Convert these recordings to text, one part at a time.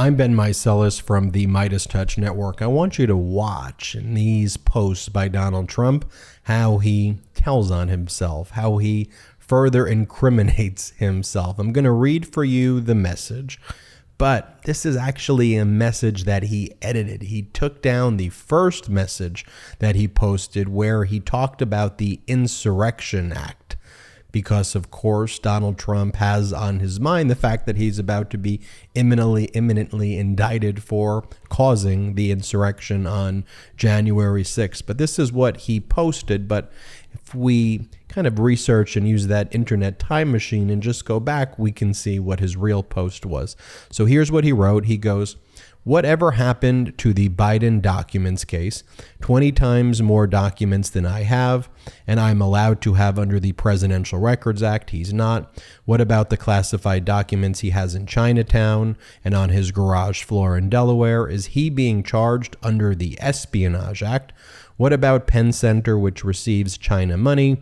I'm Ben Meiselas from the MeidasTouch network. I want you to watch in these posts by Donald Trump how he tells on himself, how he further incriminates himself. I'm going to read for you the message, but this is actually a message that he edited. He took down the first message that he posted where he talked about the Insurrection Act, because, of course, Donald Trump has on his mind the fact that he's about to be imminently indicted for causing the insurrection on January 6th. But this is what he posted. But if we kind of research and use that internet time machine and just go back, we can see what his real post was. So here's what he wrote. He goes, "Whatever happened to the Biden documents case? 20 times more documents than I have, and I'm allowed to have under the Presidential Records Act. He's not. What about the classified documents he has in Chinatown and on his garage floor in Delaware? Is he being charged under the Espionage Act? What about Penn Center, which receives China money?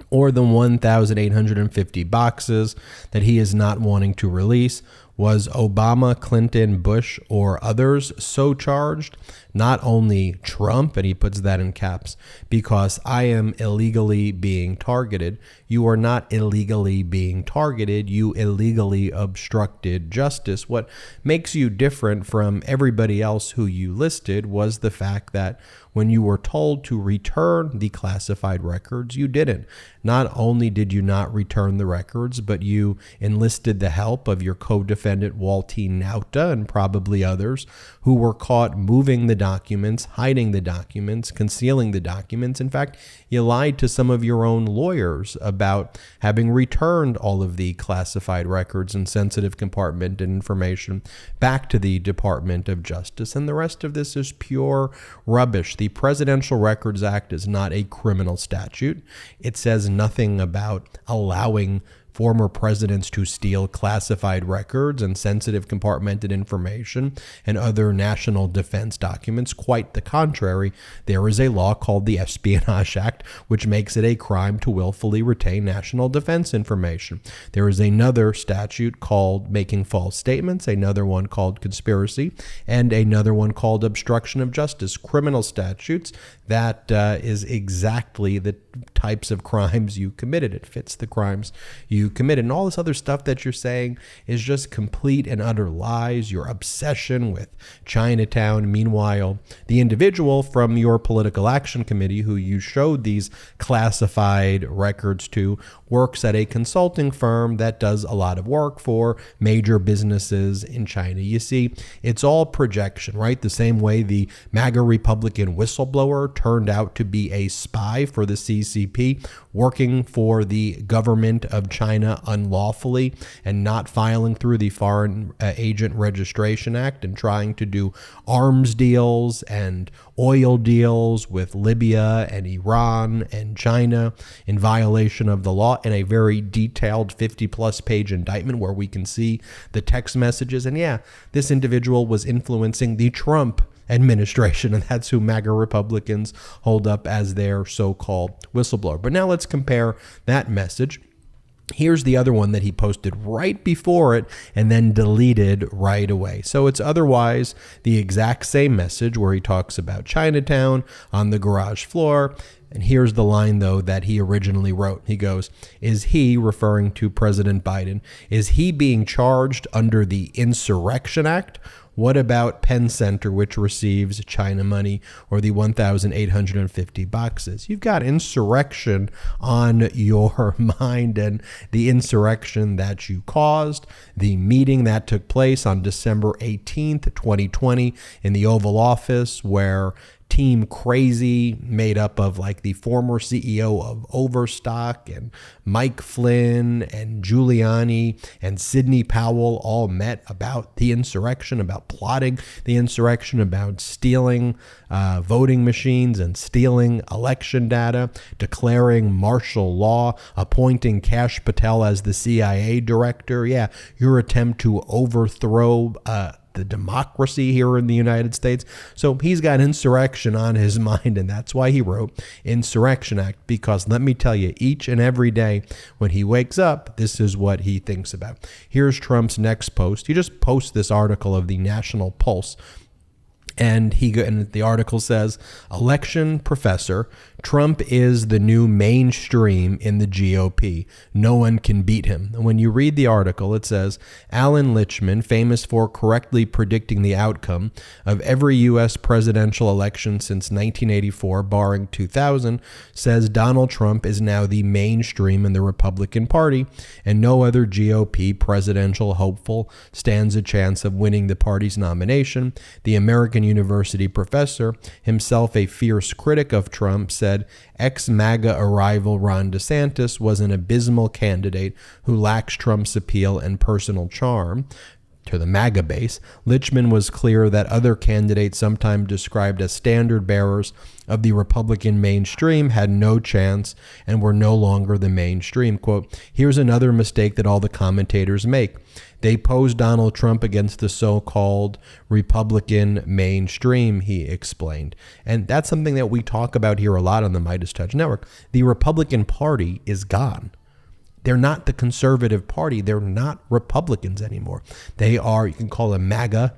Or the 1,850 boxes that he is not wanting to release? Was Obama, Clinton, Bush, or others so charged? Not only Trump," and he puts that in caps, "because I am illegally being targeted." You are not illegally being targeted. You illegally obstructed justice. What makes you different from everybody else who you listed was the fact that when you were told to return the classified records, you didn't. Not only did you not return the records, but you enlisted the help of your co-defendant Walty Nauta and probably others who were caught moving the documents, hiding the documents, concealing the documents. In fact, you lied to some of your own lawyers about having returned all of the classified records and sensitive compartmented information back to the Department of Justice. And the rest of this is pure rubbish. The Presidential Records Act is not a criminal statute. It says nothing about allowing former presidents to steal classified records and sensitive compartmented information and other national defense documents. Quite the contrary, there is a law called the Espionage Act, which makes it a crime to willfully retain national defense information. There is another statute called making false statements, another one called conspiracy, and another one called obstruction of justice. Criminal statutes. That is exactly the types of crimes you committed. It fits the crimes you committed. And all this other stuff that you're saying is just complete and utter lies. Your obsession with Chinatown. Meanwhile, the individual from your political action committee who you showed these classified records to works at a consulting firm that does a lot of work for major businesses in China. You see, it's all projection, right? The same way the MAGA Republican whistleblower turned out to be a spy for the CCP, working for the government of China unlawfully and not filing through the Foreign Agent Registration Act and trying to do arms deals and oil deals with Libya and Iran and China in violation of the law, in a very detailed 50-plus page indictment where we can see the text messages. And yeah, this individual was influencing the Trump administration, and that's who MAGA Republicans hold up as their so-called whistleblower. But now let's compare that message. Here's the other one that he posted right before it and then deleted right away. So it's otherwise the exact same message where he talks about Chinatown on the garage floor. And here's the line, though, that he originally wrote. He goes, "Is he," referring to President Biden, "is he being charged under the Insurrection Act? What about Penn Center, which receives China money, or the 1,850 boxes?" You've got insurrection on your mind, and the insurrection that you caused, the meeting that took place on December 18th, 2020 in the Oval Office, where Team Crazy, made up of like the former CEO of Overstock and Mike Flynn and Giuliani and Sidney Powell, all met about the insurrection, about plotting the insurrection, about stealing voting machines and stealing election data, declaring martial law, appointing Kash Patel as the CIA director. Yeah, your attempt to overthrow the democracy here in the United States. So he's got insurrection on his mind, and that's why he wrote Insurrection Act, because let me tell you, each and every day when he wakes up, this is what he thinks about. Here's Trump's next post. He just posts this article of the National Pulse. And the article says, election professor, Trump is the new mainstream in the GOP. No one can beat him. And when you read the article, it says, Alan Lichtman, famous for correctly predicting the outcome of every U.S. presidential election since 1984, barring 2000, says Donald Trump is now the mainstream in the Republican Party, and no other GOP presidential hopeful stands a chance of winning the party's nomination. The American University professor, himself a fierce critic of Trump, said ex-MAGA arrival Ron DeSantis was an abysmal candidate who lacks Trump's appeal and personal charm. To the MAGA base, Lichtman was clear that other candidates, sometimes described as standard bearers of the Republican mainstream, had no chance and were no longer the mainstream. Quote, here's another mistake that all the commentators make. They pose Donald Trump against the so-called Republican mainstream, he explained. And that's something that we talk about here a lot on the MeidasTouch Network. The Republican Party is gone. They're not the conservative party. They're not Republicans anymore. They are, you can call them MAGA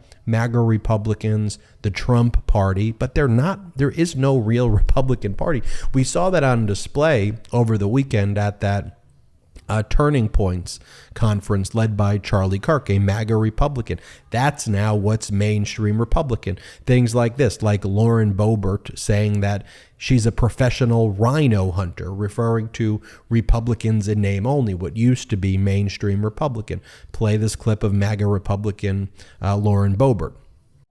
Republicans, the Trump party, but they're not, there is no real Republican party. We saw that on display over the weekend at that Turning Points conference led by Charlie Kirk, a MAGA Republican. That's now what's mainstream Republican. Things like this, like Lauren Boebert saying that she's a professional rhino hunter, referring to Republicans in name only, what used to be mainstream Republican. Play this clip of MAGA Republican Lauren Boebert.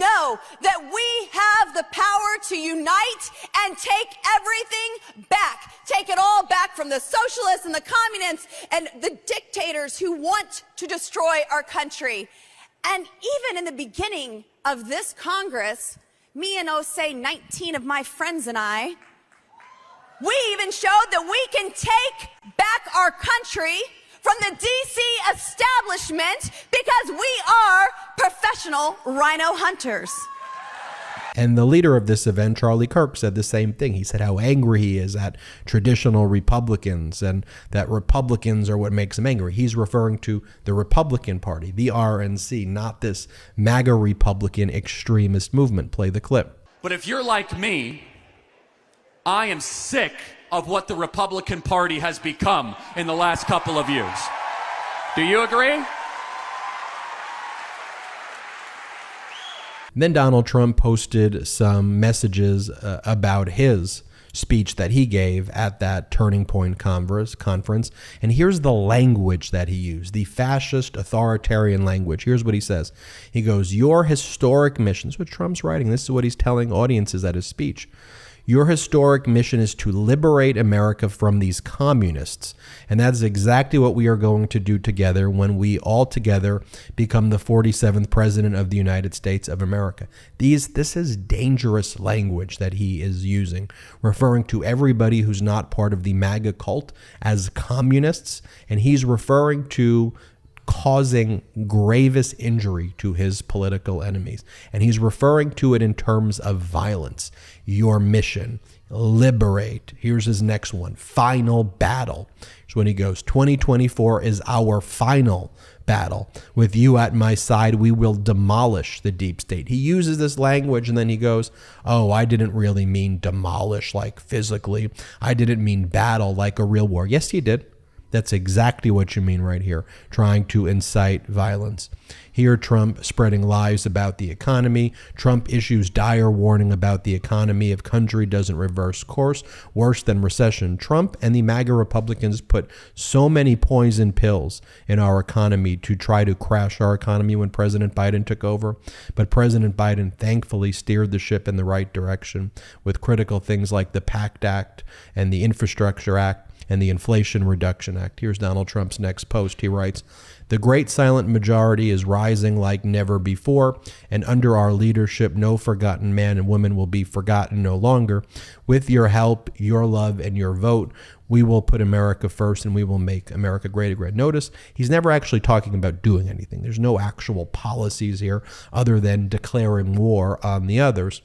Know that we have the power to unite and take everything back. Take it all back from the socialists and the communists and the dictators who want to destroy our country. And even in the beginning of this Congress, me and 19 of my friends and I, we even showed that we can take back our country from the DC establishment because we are professional rhino hunters. And the leader of this event, Charlie Kirk, said the same thing. He said how angry he is at traditional Republicans and that Republicans are what makes him angry. He's referring to the Republican Party, the RNC, not this MAGA Republican extremist movement. Play the clip. But if you're like me, I am sick of what the Republican Party has become in the last couple of years. Do you agree? Then Donald Trump posted some messages about his speech that he gave at that Turning Point conference. And here's the language that he used, the fascist authoritarian language. Here's what he says. He goes, your historic mission, this is what Trump's writing. This is what he's telling audiences at his speech. Your historic mission is to liberate America from these communists. And that is exactly what we are going to do together when we all together become the 47th president of the United States of America. This is dangerous language that he is using, referring to everybody who's not part of the MAGA cult as communists. And he's referring to causing gravest injury to his political enemies. And he's referring to it in terms of violence. Your mission, liberate. Here's his next one, final battle. Here's when he goes, 2024 is our final battle. With you at my side, we will demolish the deep state. He uses this language and then he goes, oh, I didn't really mean demolish like physically. I didn't mean battle like a real war. Yes, you did. That's exactly what you mean right here, trying to incite violence. Here, Trump spreading lies about the economy. Trump issues dire warning about the economy if country doesn't reverse course, worse than recession. Trump and the MAGA Republicans put so many poison pills in our economy to try to crash our economy when President Biden took over. But President Biden thankfully steered the ship in the right direction with critical things like the PACT Act and the Infrastructure Act. and the Inflation Reduction Act. Here's Donald Trump's next post. He writes, "The great silent majority is rising like never before, and under our leadership, no forgotten man and woman will be forgotten no longer. With your help, your love, and your vote, we will put America first and we will make America great again." Notice he's never actually talking about doing anything. There's no actual policies here other than declaring war on the others.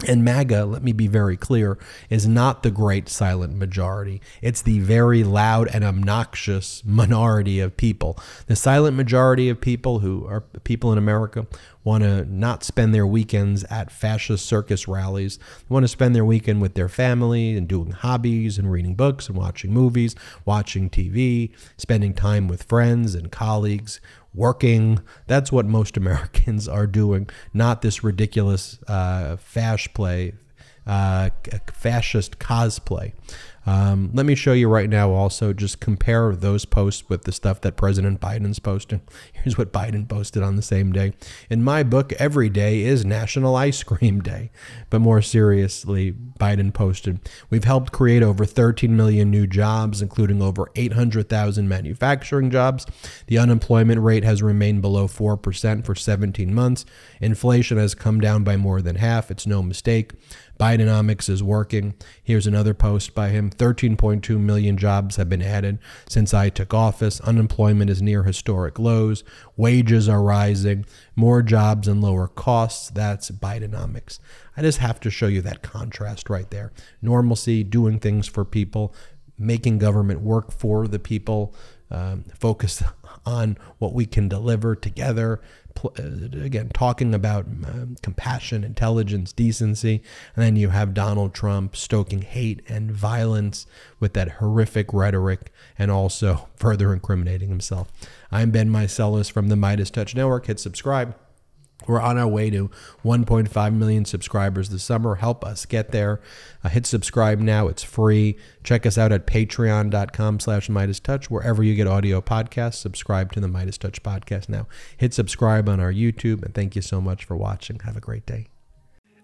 And MAGA, let me be very clear, is not the great silent majority. It's the very loud and obnoxious minority of people. The silent majority of people who are people in America want to not spend their weekends at fascist circus rallies. They want to spend their weekend with their family and doing hobbies and reading books and watching movies, watching TV, spending time with friends and colleagues, working. That's what most Americans are doing, not this ridiculous fascist cosplay. Let me show you right now also, just compare those posts with the stuff that President Biden's posting. Here's what Biden posted on the same day. "In my book, every day is National Ice Cream Day." But more seriously, Biden posted, "We've helped create over 13 million new jobs, including over 800,000 manufacturing jobs. The unemployment rate has remained below 4% for 17 months. Inflation has come down by more than half. It's no mistake. Bidenomics is working." Here's another post by him. 13.2 million jobs have been added since I took office. Unemployment is near historic lows. Wages are rising. More jobs and lower costs. That's Bidenomics. I just have to show you that contrast right there. Normalcy, doing things for people, making government work for the people, focused on what we can deliver together. Again, talking about compassion, intelligence, decency. And then you have Donald Trump stoking hate and violence with that horrific rhetoric and also further incriminating himself. I'm Ben Meiselas from the MeidasTouch Network. Hit subscribe. We're on our way to 1.5 million subscribers this summer. Help us get there. Hit subscribe now. It's free. Check us out at patreon.com/MeidasTouch. Wherever you get audio podcasts, subscribe to the MeidasTouch podcast now. Hit subscribe on our YouTube, and thank you so much for watching. Have a great day.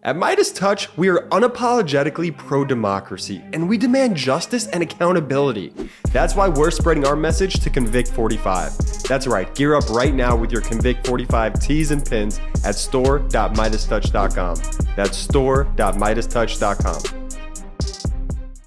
At MeidasTouch, we are unapologetically pro-democracy, and we demand justice and accountability. That's why we're spreading our message to Convict 45. That's right, gear up right now with your Convict 45 tees and pins at store.MeidasTouch.com. That's store.MeidasTouch.com.